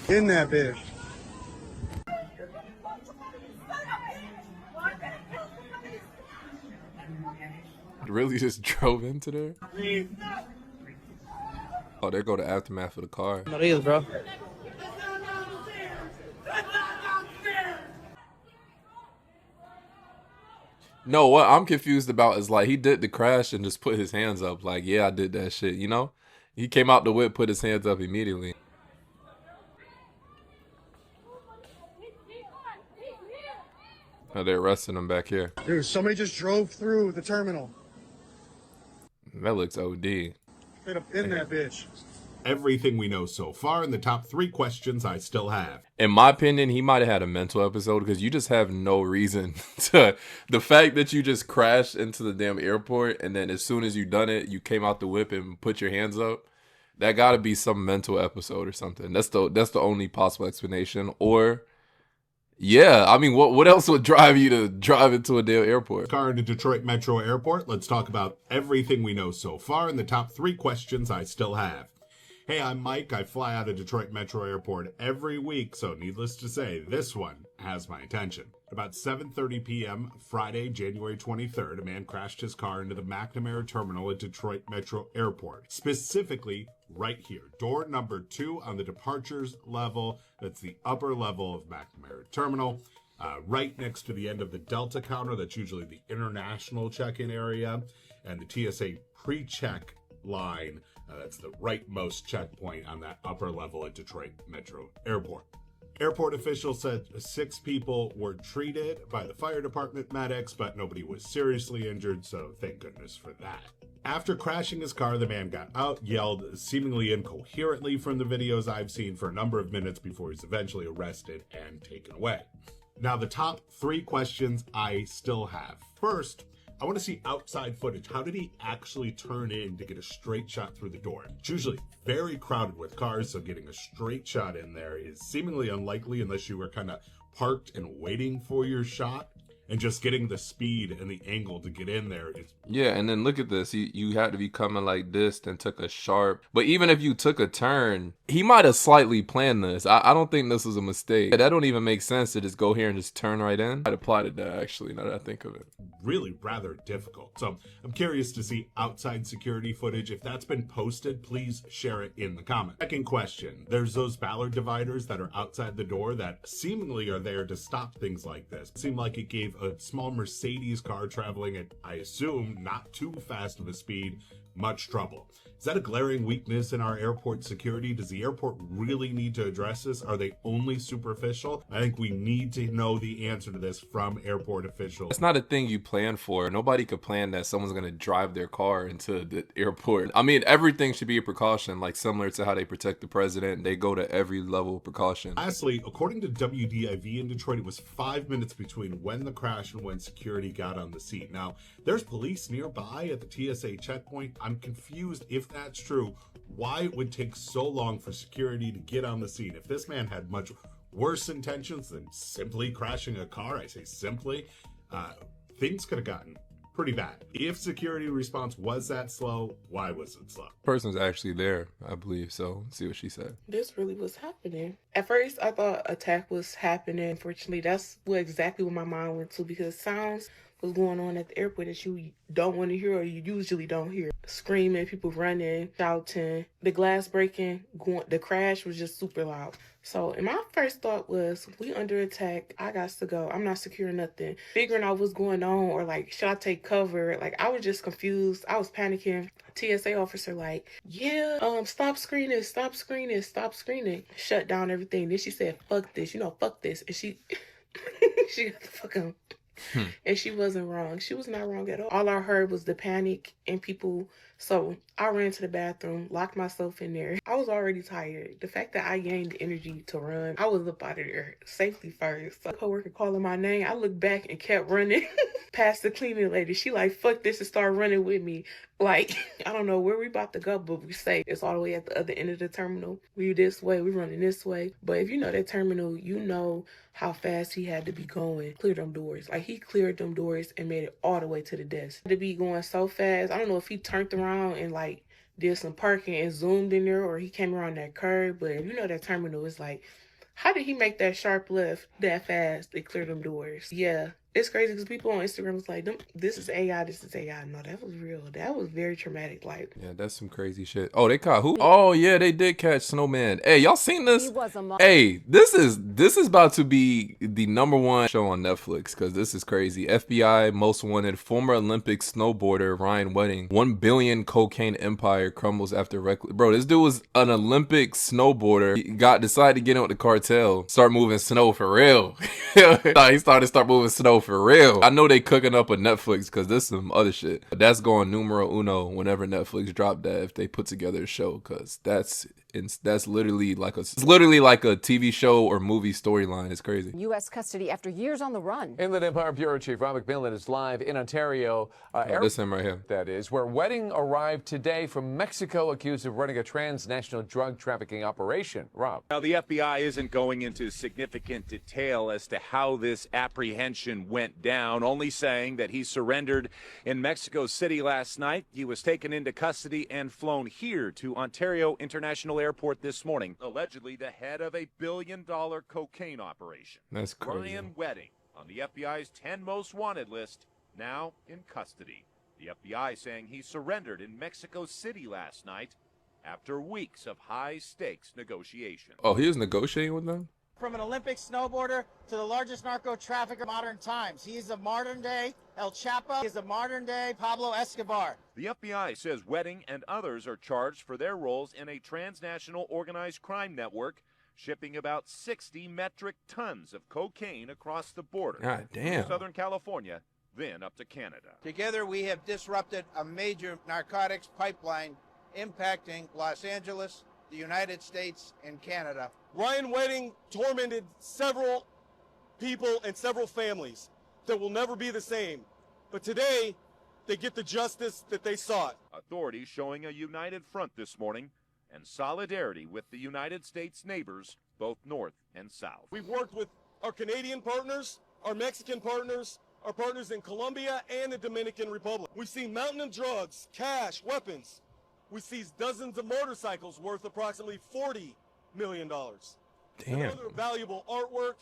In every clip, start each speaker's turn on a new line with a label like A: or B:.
A: In that bitch.
B: Really just drove into there? Oh, there go the aftermath of the car.
C: No, they is, bro.
B: No, what I'm confused about is like he did the crash and just put his hands up. Like, yeah, I did that shit, you know? He came out the whip, put his hands up immediately. Oh, they're arresting him back here.
A: Dude, somebody just drove through the terminal.
B: That looks OD.
A: Straight up in that bitch.
D: Everything we know so far in the top 3 questions I still have.
B: In my opinion, he might have had a mental episode because you just have no reason to. The fact that you just crashed into the damn airport and then as soon as you done it, you came out the whip and put your hands up. That got to be some mental episode or something. That's the only possible explanation. Or, yeah, I mean, what else would drive you to drive into a damn airport?
D: Car into Detroit Metro Airport. Let's talk about everything we know so far in the top 3 questions I still have. Hey, I'm Mike. I fly out of Detroit Metro Airport every week, so needless to say, this one has my attention. About 7:30 p.m. Friday, January 23rd, a man crashed his car into the McNamara Terminal at Detroit Metro Airport. Specifically, right here, door number 2 on the departures level. That's the upper level of McNamara Terminal. Right next to the end of the Delta counter, that's usually the international check-in area, and the TSA pre-check line. That's the rightmost checkpoint on that upper level at Detroit Metro Airport. Airport officials said 6 people were treated by the fire department medics, but nobody was seriously injured, so thank goodness for that. After crashing his car, the man got out, yelled seemingly incoherently from the videos I've seen for a number of minutes before he's eventually arrested and taken away. Now, the top 3 questions I still have. First, I want to see outside footage. How did he actually turn in to get a straight shot through the door? It's usually very crowded with cars, so getting a straight shot in there is seemingly unlikely unless you were kind of parked and waiting for your shot. And just getting the speed and the angle to get in there is...
B: Yeah, and then look at this. You had to be coming like this and took a sharp. But even if you took a turn, he might have slightly planned this. I don't think this was a mistake. That don't even make sense to just go here and just turn right in. I'd apply to that, actually, now that I think of it.
D: Really rather difficult. So I'm curious to see outside security footage. If that's been posted, please share it in the comments. Second question. There's those Ballard dividers that are outside the door that seemingly are there to stop things like this. It seemed like it gave a small Mercedes car traveling at, I assume, not too fast of a speed, much trouble. Is that a glaring weakness in our airport security? Does the airport really need to address this? Are they only superficial? I think we need to know the answer to this from airport officials.
B: It's not a thing you plan for. Nobody could plan that someone's going to drive their car into the airport. I mean, everything should be a precaution, like similar to how they protect the president. They go to every level of precaution.
D: Lastly, according to WDIV in Detroit, it was 5 minutes between when the crash and when security got on the scene. Now, there's police nearby at the TSA checkpoint. I'm confused if that's true, why it would take so long for security to get on the scene. If this man had much worse intentions than simply crashing a car, I say simply, things could have gotten pretty bad. If security response was that slow, why was it slow?
B: Person's actually there, I believe, so let's see what she said.
E: This really was happening. At first, I thought attack was happening. Unfortunately, that's exactly what my mind went to, because sounds was going on at the airport that you don't want to hear or you usually don't hear. Screaming, people running, shouting, the glass breaking, the crash was just super loud. So, and my first thought was, we under attack, I got to go. I'm not securing nothing. Figuring out what's going on, or like, should I take cover? Like, I was just confused. I was panicking. TSA officer like, yeah, stop screening. Shut down everything. Then she said, fuck this, fuck this. And she got the fuck out. And she wasn't wrong. She was not wrong at all. All I heard was the panic and people. So I ran to the bathroom, locked myself in there. I was already tired. The fact that I gained the energy to run, I was up out of there safely first. So, coworker calling my name, I looked back and kept running past the cleaning lady. She like, fuck this, and started running with me. Like, I don't know where we about to go, but we say it's all the way at the other end of the terminal. We this way, we running this way. But if you know that terminal, you know how fast he had to be going. Clear them doors. Like, he cleared them doors and made it all the way to the desk. To be going so fast. I don't know if he turned around and like did some parking and zoomed in there, or he came around that curve. But you know that terminal is like, how did he make that sharp left that fast and clear them doors? Yeah, it's crazy because people on Instagram was like, this is AI, this is AI. No, that was real. That was very traumatic. Like,
B: Yeah, that's some crazy shit. Oh, they caught who? Oh yeah, they did catch Snowman. Hey, y'all seen this? Hey, this is about to be the #1 show on Netflix because this is crazy. FBI most wanted former Olympic snowboarder Ryan Wedding. 1 billion cocaine empire crumbles after reckless. Bro, this dude was an Olympic snowboarder. He decided to get in with the cartel, start moving snow for real. He start moving snow for real. I know they cooking up a Netflix because this is some other shit. But that's going numero uno whenever Netflix drop that if they put together a show because that's literally like a TV show or movie storyline. It's crazy.
C: U.S. custody after years on the run.
F: Inland Empire Bureau Chief Rob McMillan is live in Ontario.
B: This him right here.
F: That is where Wedding arrived today from Mexico, accused of running a transnational drug trafficking operation. Rob.
G: Now, the FBI isn't going into significant detail as to how this apprehension went down, only saying that he surrendered in Mexico City last night. He was taken into custody and flown here to Ontario International Airport this morning, allegedly the head of a billion-dollar cocaine operation.
B: That's crazy.
G: Ryan Wedding on the FBI's 10 most wanted list, now in custody. The FBI saying he surrendered in Mexico City last night after weeks of high-stakes negotiations.
B: Oh, he was negotiating with them?
H: From an Olympic snowboarder to the largest narco trafficker of modern times. He's a modern-day El Chapo. He's a modern-day Pablo Escobar.
G: The FBI says Wedding and others are charged for their roles in a transnational organized crime network shipping about 60 metric tons of cocaine across the border.
B: God damn.
G: From Southern California, then up to Canada.
H: Together, we have disrupted a major narcotics pipeline impacting Los Angeles, the United States, and Canada.
I: Ryan Wedding tormented several people and several families that will never be the same. But today, they get the justice that they sought.
G: Authorities showing a united front this morning and solidarity with the United States neighbors, both north and south.
I: We've worked with our Canadian partners, our Mexican partners, our partners in Colombia and the Dominican Republic. We've seen mountain of drugs, cash, weapons. We seized dozens of motorcycles worth approximately $40 million.
B: Damn.
I: And other valuable artwork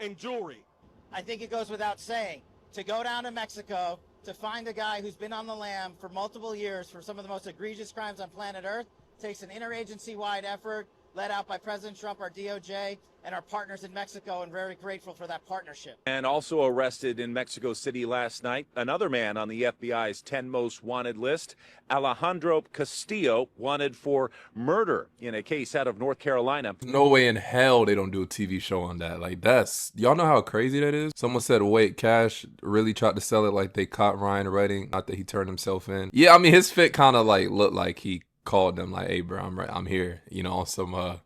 I: and jewelry.
H: I think it goes without saying, to go down to Mexico to find a guy who's been on the lam for multiple years for some of the most egregious crimes on planet Earth takes an interagency-wide effort led out by President Trump, our DOJ, and our partners in Mexico, and very grateful for that partnership.
G: And also arrested in Mexico City last night, another man on the FBI's 10 most wanted list, Alejandro Castillo, wanted for murder in a case out of North Carolina.
B: No way in hell they don't do a TV show on that. Like, y'all know how crazy that is? Someone said, wait, Cash really tried to sell it like they caught Ryan Wedding, not that he turned himself in. Yeah, I mean, his fit kind of like looked like he called them like, hey bro, I'm here, you know, on some I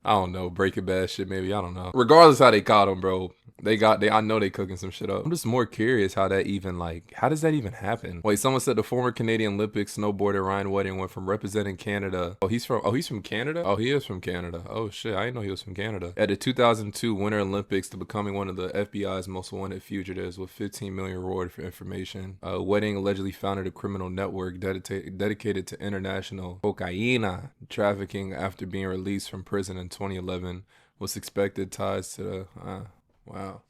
B: don't know, Breaking Bad shit maybe, I don't know. Regardless how they caught him, bro, I know they cooking some shit up. I'm just more curious how that even, like, how does that even happen? Wait, someone said the former Canadian Olympic snowboarder Ryan Wedding went from representing Canada. He's from Canada? Oh, he is from Canada. Oh shit, I didn't know he was from Canada. At the 2002 Winter Olympics to becoming one of the FBI's most wanted fugitives with 15 million reward for information. Wedding allegedly founded a criminal network dedicated to international cocaine trafficking after being released from prison in 2011. Was expected ties to the wow.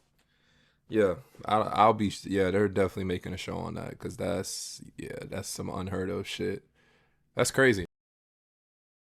B: Yeah, they're definitely making a show on that because that's some unheard of shit. That's crazy.